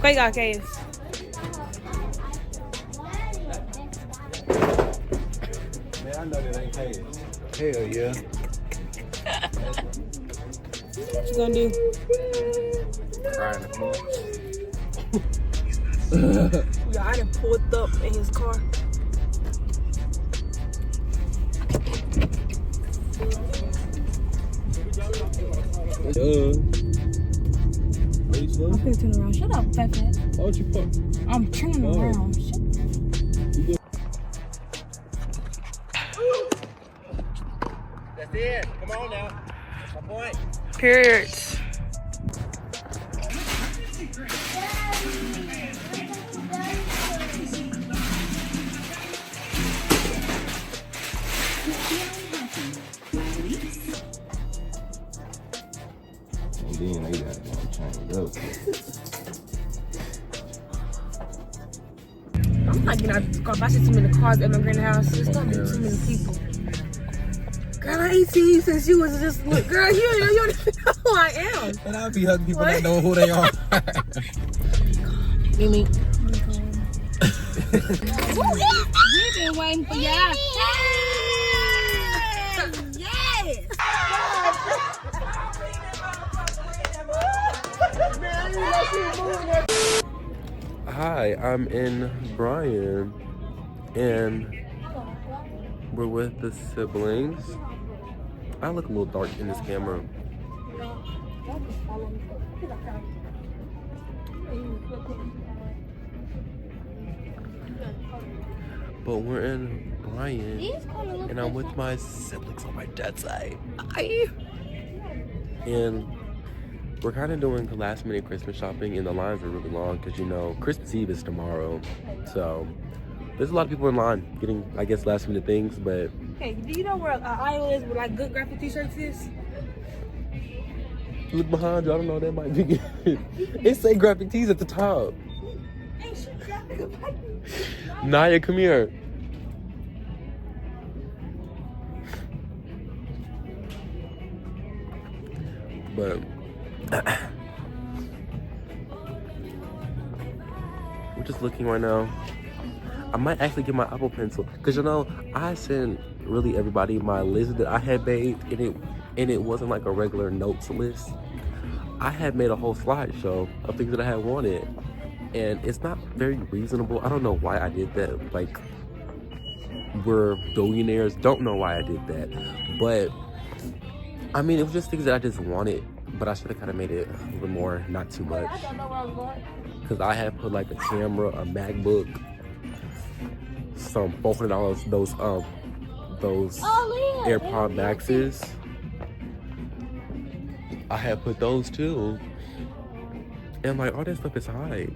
Quake got case. Man, I know that ain't case. Hell yeah. What you gonna do? Crying the car. Yeah, I done pulled up in his car. Are you slow? I'm finna turn around. Shut up, fat fat. Why don't you fuck? I'm turning around. Shut That's it. Come on now. That's my point. Periods. And then they got to change up. I'm not getting out of the car. If I see too many cars at my greenhouse, there's gonna be too many people. Girl, I ain't seen you since you was just look. Girl, you don't even know who I am. And I'll be hugging people that know who they are. Mimi. We've been waiting for y'all. Yes! Hi, I'm in Bryan, and we're with the siblings. I look a little dark in this camera. But we're in Bryan, and I'm with my siblings on my dad's side. Hi. And we're kind of doing last minute Christmas shopping, and the lines are really long because, you know, Christmas Eve is tomorrow. So there's a lot of people in line getting, I guess, last minute things, but... Hey, do you know where an aisle is with like good graphic t-shirts is? Look behind you, I don't know, that might be good. It say graphic tees at the top. Hey, she graphic. Naya, come here. But we're just looking right now. I might actually get my Apple Pencil because, you know, I sent really everybody my list that I had made, and it wasn't like a regular notes list. I had made a whole slideshow of things that I had wanted, and it's not very reasonable. I don't know why I did that. Like, we're billionaires. Don't know why I did that, but I mean, it was just things that I just wanted, but I should have kind of made it a little more, not too much. I don't know where I was going. Because I had put like a camera, a MacBook, some $400, those AirPod Maxes. I had put those too. And like all that stuff is high.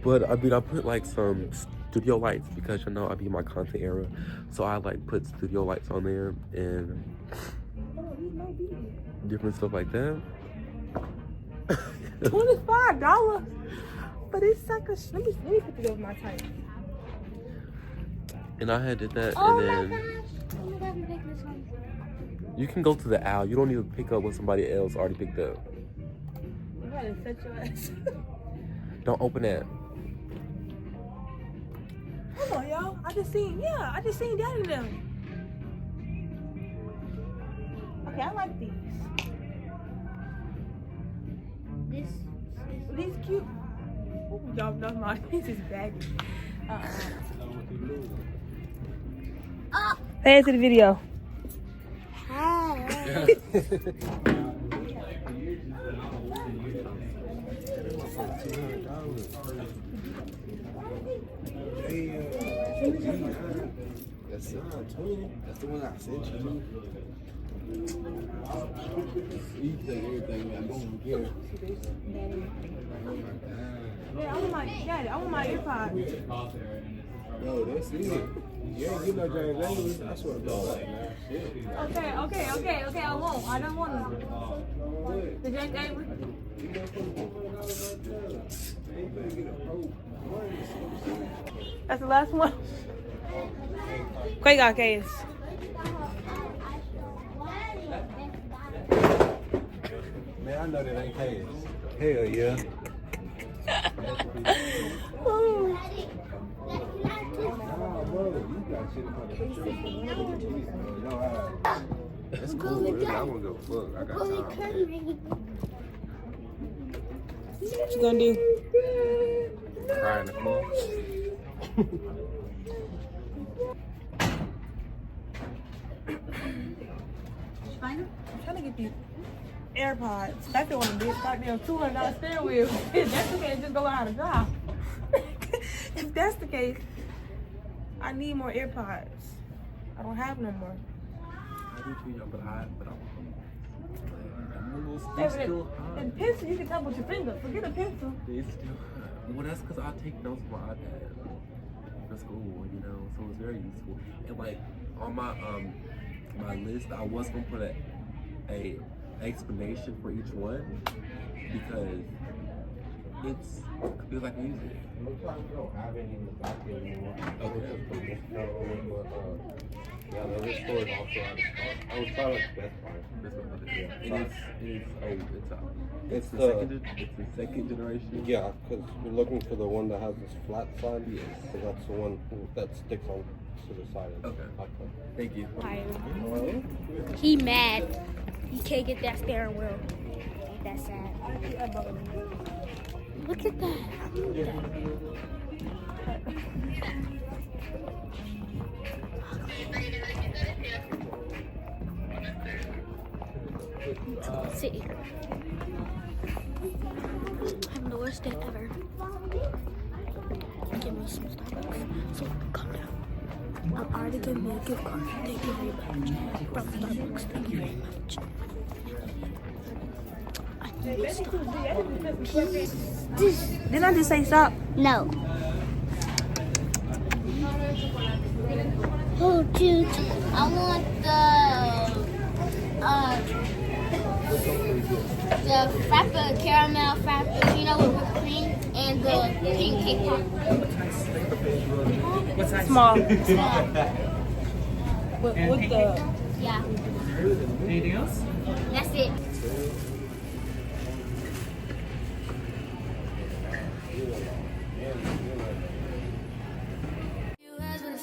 But I mean, I put like some studio lights because, you know, I be in my content era. So I like put studio lights on there and different stuff like that. $25, but it's like a. Let me put together my type. And I had did that, Oh and my then gosh. Oh my God, ridiculous one. you can go to the aisle. You don't need to pick up what somebody else already picked up. You gotta set your ass. Don't open that. Come on, y'all. I just seen Daddy them. Okay, I like these. This These cute. Ooh, y'all know my this is baggy. Say it to the video. That's the one I sent you. You take everything I'm going to get. Yeah, I want my Daddy. I want my earpods. No, that's it. You ain't get no James English. I swear to God. Okay. I won't. I don't want them. The James Avery. That's the last one. Quake got case. Man, I know that ain't case. Hell yeah. That's cool. Really. I want to go fuck. I got time. What you gonna do? Cry in the car. I'm trying to get these AirPods. That's the one of these goddamn $200 steering wheel. If that's the case, just go out of job. If that's the case, I need more AirPods. I don't have no more. I do too, young, but I'm a little Hey, still and pencil, you can tap with your finger. Forget a pencil. It's still hot. Well, that's because I take notes on my iPad for school, you know, so it's very useful. And like on my my list, I was gonna put a explanation for each one because it's like music. Looks like we don't have any in the back anymore. Okay. Yeah, the other store is also out of stock. I was trying like Best Buy. It's the second generation. Yeah, because we're looking for the one that has this flat side. Yes. So that's the one that sticks on to the side. Okay. Thank you. He mad. He can't get that steering wheel. Ain't that sad? Look at that. Sit here. I'm the worst day ever. Give me some Starbucks. So calm down. I'm already giving me a gift card. Thank you very much. From Starbucks. Thank you very much. I need to stop. Didn't I just say stop? No. Oh, dude. I want the frappa, caramel frappuccino with whipped cream and the pink cake pop. Small. Small. With the... Yeah. Anything else? That's it.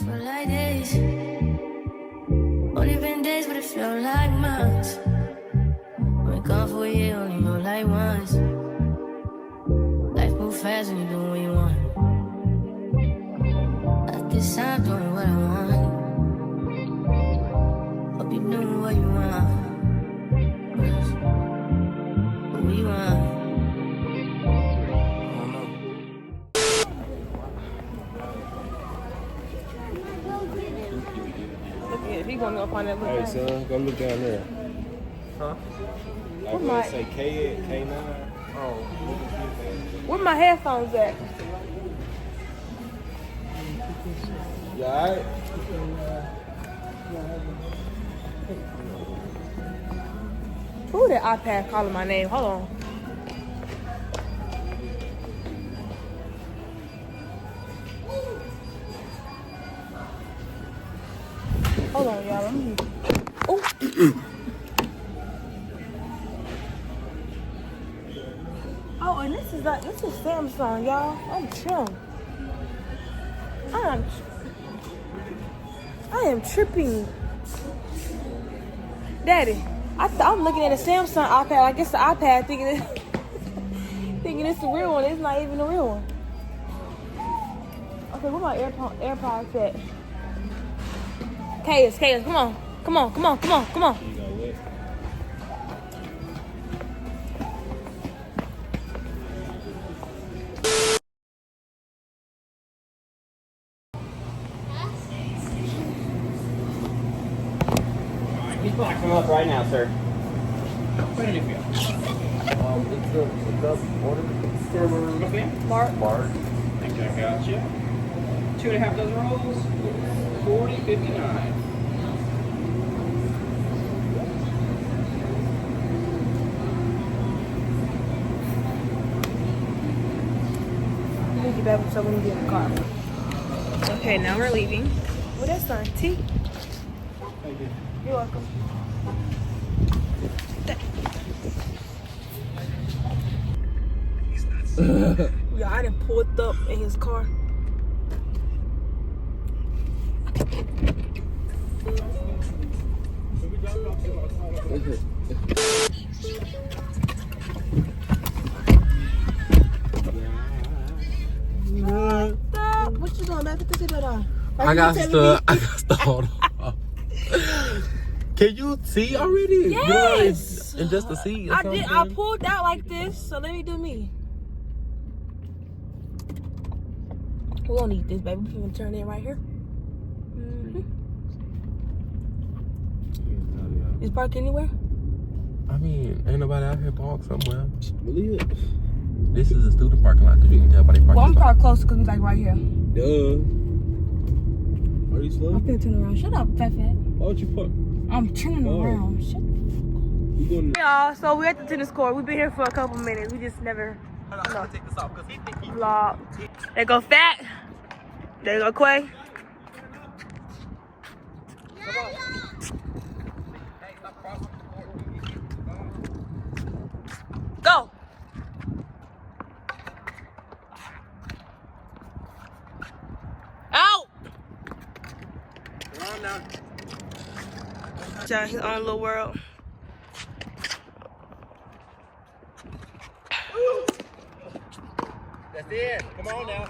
For like days, only been days, but it felt like months. Been gone for a year, only know like once. Life move fast when you do what you want. At this time, doing what I want. Hope you doing what you want. What we want. If he gonna go find that Hey, little son, go look down there. Huh? Like What when mic? it say K9. Oh. Where my headphones at? You alright? Who that iPad calling my name? Hold on. Hold on, y'all. Let me... Oh. Oh, and this is Samsung, y'all. I'm trim. I am tripping. Daddy, I'm looking at a Samsung iPad. I guess the iPad thinking it's the real one. It's not even the real one. Okay, where my AirPods at? Chaos, come on. Come on. You know what? He's back from up right now, sir. It's the order for Okay. Mark. Mark. Thank you, I got you. 2.5 dozen rolls. 40.59. Let me get back so we can get in the car. Okay, now we're leaving. Well, that's on T. You're welcome. Yeah, I done pulled up in his car. Stop. What you doing, man? Put the seatbelt on. I got stuck. Hold on. Can you see already? Yes. And just the seat. Or I did. I something? pulled out like this, so let me do me. We don't need this, baby. We can turn in right here. Is park anywhere? I mean, ain't nobody out here parked somewhere. Really? This is a student parking lot, because you can tell by the parking Well, I'm lot. parked close because we like right here. Duh. Are you slow? I'm finna turn around. Shut up, fat. Why would you park? I'm turning Oh. around. Shut You going? Y'all, so we're at the tennis court. We've been here for a couple minutes. We just never Take this off because he think he vlog. There go Fat. There go Quay. Go. Out. Come on now. John, his own little world. That's it. Come on now.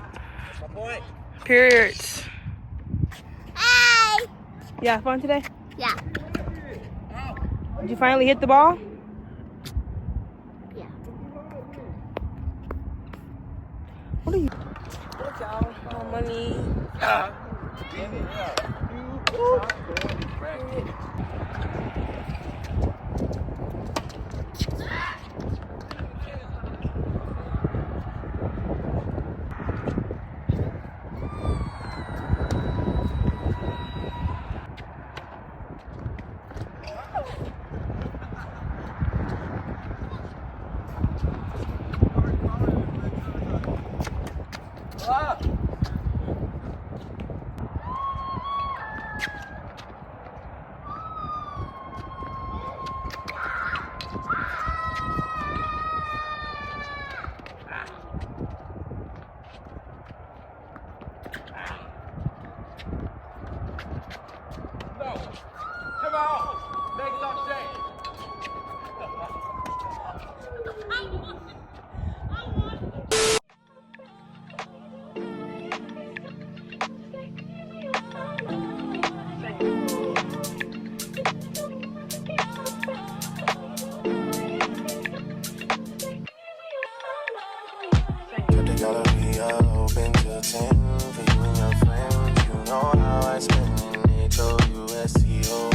That's my point. Periods. Hey! You had fun today? Yeah. Did you finally hit the ball? Yeah. What are you? Look, y'all. No money. Come on. Make some shake. Kept the gallery open till 10 for you and your friends. You know how I spend in HOUSTON.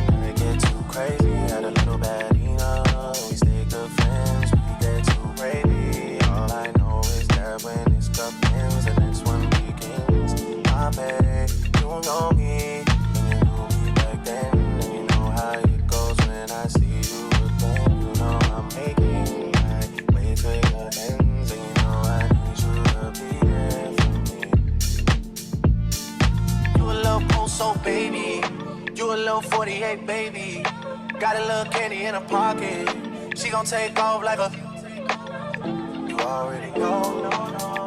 I get too crazy, had a little bad enough. We stay good friends, we get too crazy. All I know is that when this cup ends, the next one begins. My babe, you know me, and you knew me back then. And you know how it goes when I see you again. You know I'm making my way to your ends, and you know I need you to be there for me. You a little post-so baby, you a little 48 baby. Got a little candy in her pocket, she gon' take off like a. You already know,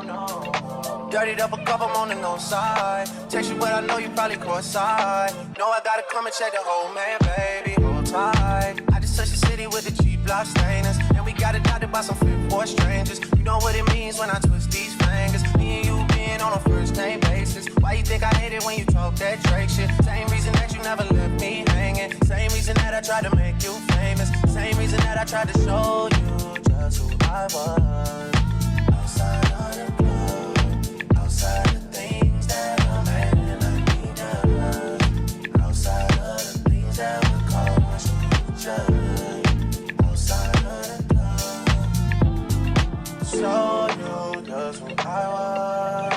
no. Dirtied up a cup, I'm on the no side. Text you, but I know you probably cross-eyed. Know I gotta come and check the whole man, baby. Hold tight. I just touched the city with the G-block stainers, and we got adopted by some flip for strangers. You know what it means when I twist these fingers. Me and you being on a first name basis. Why you think I hate it when you talk that Drake shit? Same reason that you never left me hanging. Same reason that I tried to make you famous. Same reason that I tried to show you just who I was. Outside of the club, outside the things that a man like me does. Outside of the things that would cause you to judge. Outside of the club, show you just who I was.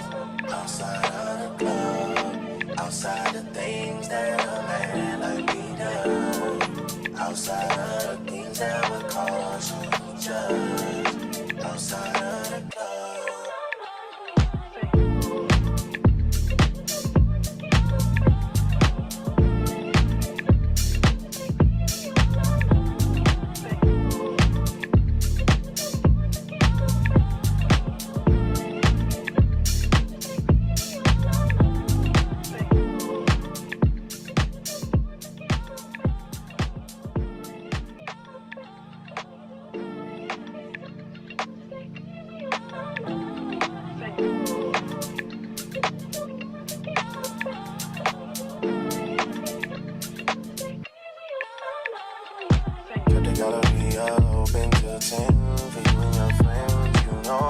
Outside of the club, outside the things that a man like me does. Outside of the things that would cause you to judge. Outside of the club.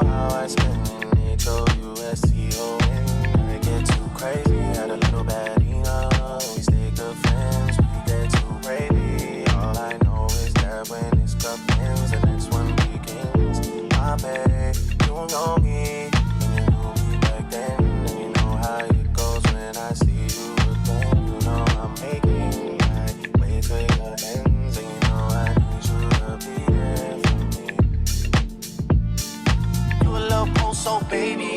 know how I spend in H-O-U-S-T-O-N. I get too crazy, had a little bad enough. We stay good friends, we get too brady. All I know is that when this cup ends, the next one begins. My babe, you know me, and you knew me back then. And you know how it goes when I see you again. You know I'm making my way to your ends, and you know I need you to be there for me. You a little post-so baby,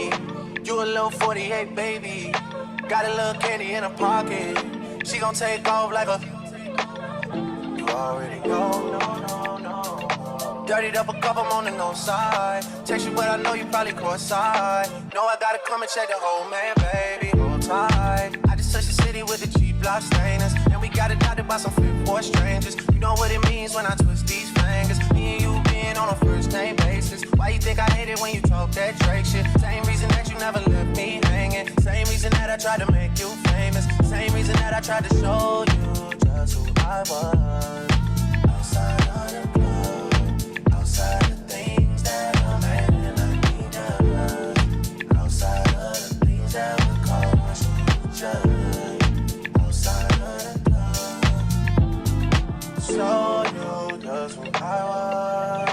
you a little 48 baby. Got a little candy in her pocket, she gon' take off like a. You already know, no. Dirtied up a cup, I'm on the no side. Text you, but I know you probably cross-eyed. Know I gotta come and check the whole man, baby. Hold tight. I just touched the city with the G-block stainers, and we got adopted by some flip for strangers. You know what it means when I twist these fingers. Me and you being on a first name basis. Why you think I hate it when you talk that Drake shit? Same reason that you never left me hanging. Same reason that I tried to make you famous. Same reason that I tried to show you just who I was. Outside of the club, outside the things that a man like me does. Outside of the things that would cause you to judge. Outside of the club, show you just who I was.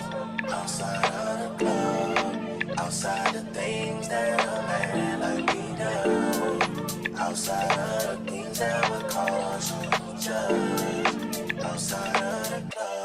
Outside of the club, outside the things that a man like me does. Outside of the things that would cause you to judge. Outside of the club.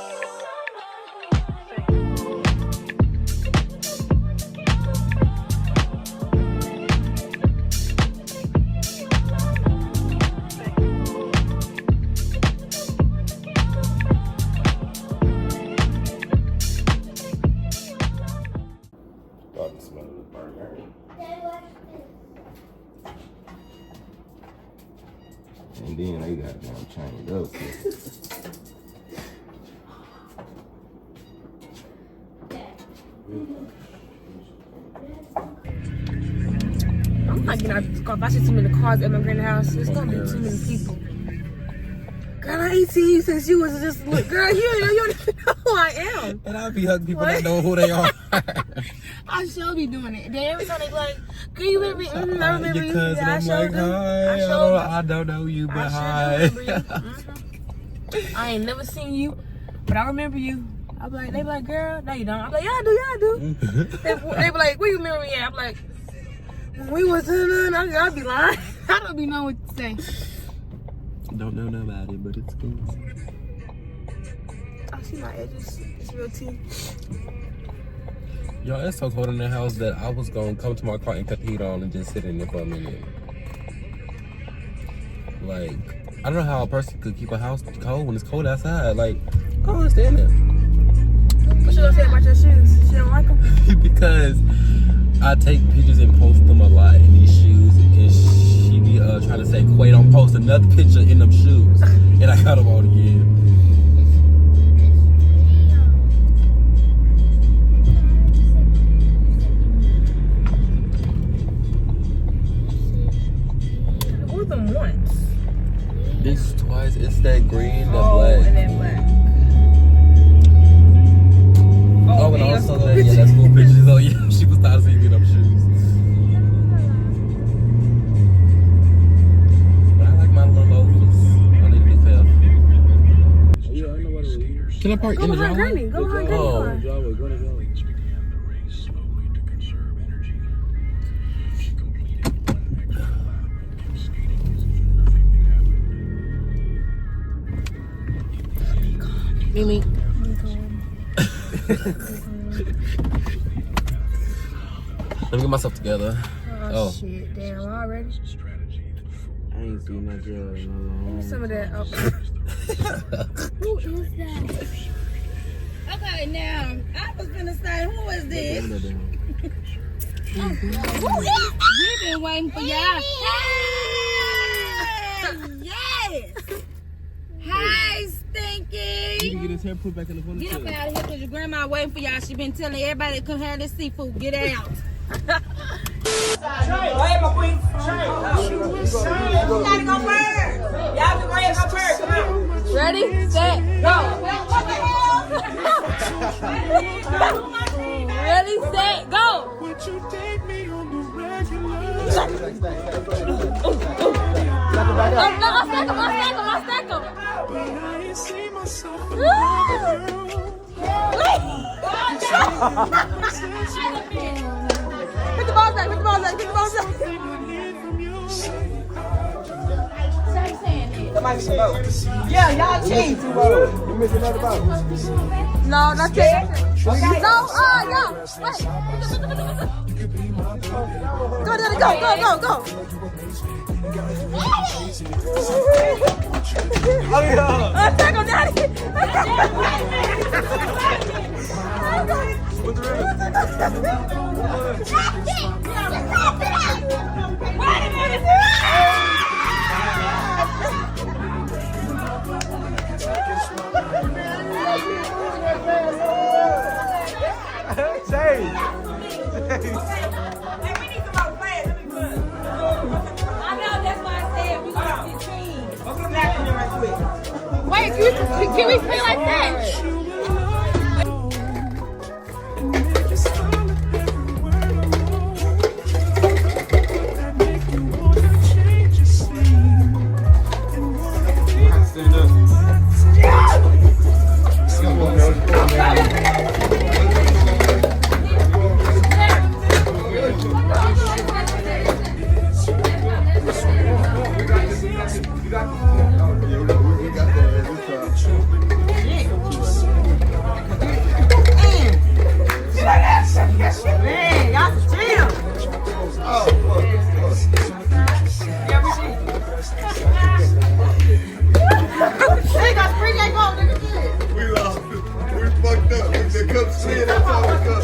God, the smell of the burger. And then they got them chained up. I'm not getting out of this car. If I see too many cars at my greenhouse, it's gonna be too many people. Girl, I ain't seen you since you was just look. Girl, you don't even know who I am. And I be hugging people What? that know who they are. I sure be doing it. Then every time they be like, girl, you remember me? I remember Your you. cousin, Yeah, I I'm sure like, do. hi. I don't know you, but I hi. sure do remember you. I ain't never seen you, but I remember you. I be like, they be like, girl, no you don't. I be like, yeah, I do, yeah, I do. They be like, where you remember me at? I be like, when we was in, I be lying. I don't be knowing what to say. Don't know nobody, but it's cool. I see my edges. It's real tea. Yo, it's so cold in the house that I was gonna come to my car and cut the heat on and just sit in there for a minute. Like, I don't know how a person could keep a house cold when it's cold outside. Like, I don't understand that. What you gonna say about your shoes? She don't like them? Because I take pictures and post them a lot in these shoes, and she be trying to say, "Quay, don't post another picture in them shoes," and I got them all again. Who them once? This is twice. It's that green, that Oh, black. and then black. Oh, and your also school that, yeah, pictures. that's school pictures. Oh, yeah, she was tired of seeing me in them shoes. But I like my little ovals. I need a new pair. Can I park Go in the behind driveway? Granny. Go behind Granny. Oh. Mimi. Let me get myself together. Oh, shit. Damn, already? I ain't seen that girl in a Give long me some of that. Oh. Who is that? Okay, now, I was gonna say, who is this? We've been waiting for y'all. Yes! Hi, Stinky! He can get his hair put back in the ponytail. Get up out of here, because your grandma waiting for y'all. She been telling everybody to come have this seafood. Get out. Hey, my queen. You gotta go first. Y'all can go ahead and go first. Come on. Ready, set, go. What the hell? Ready, set, go. Put the balls back, put the balls back, put the balls back. Yeah, y'all cheat. You missing another boat. No, that's it. No, yeah. Wait. Go, Daddy, go. Oh yeah. Attack on Daddy. Wait, can we play like that? Stand up. Man, y'all chill. They got spring egg on, nigga. We lost. We fucked up. The cup slid. That's all the cup.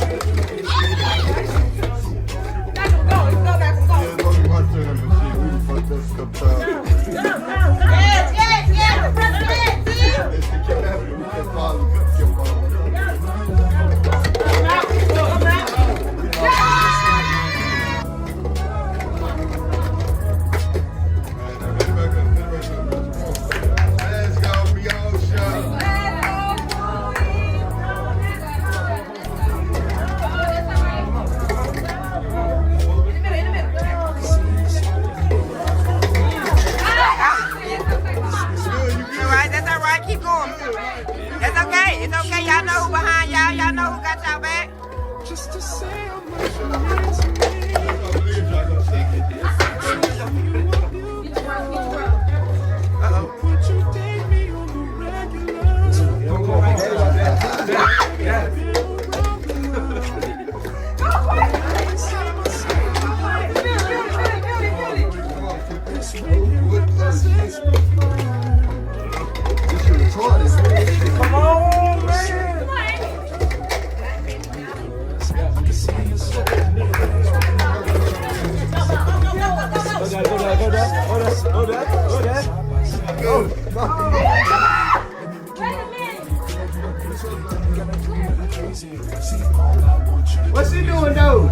What's she doing though?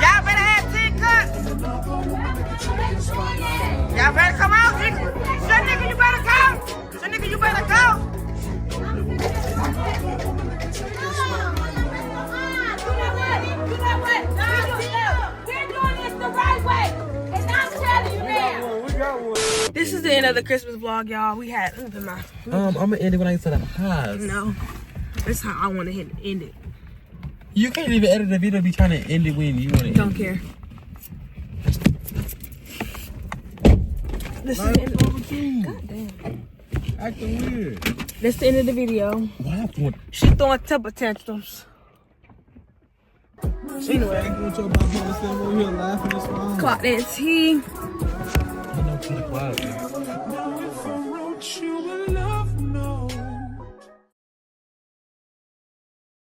Y'all better have 10 cups. Y'all better come out, nigga. Shut nigga, you better go. Shut nigga, you better go. This is the end of the Christmas vlog, y'all. We had I'm gonna end it when I get to the house. no. That's how I want to end it. You can't even edit the video. Be trying to end it when you want to. Don't care. This is the end of the God damn. Acting weird. That's the end of the video. What happened? She throwing temper tantrums. Anyway, With your bipolar stuff over here laughing and smiling. clock that tea. I know 2 o'clock. Now if I wrote you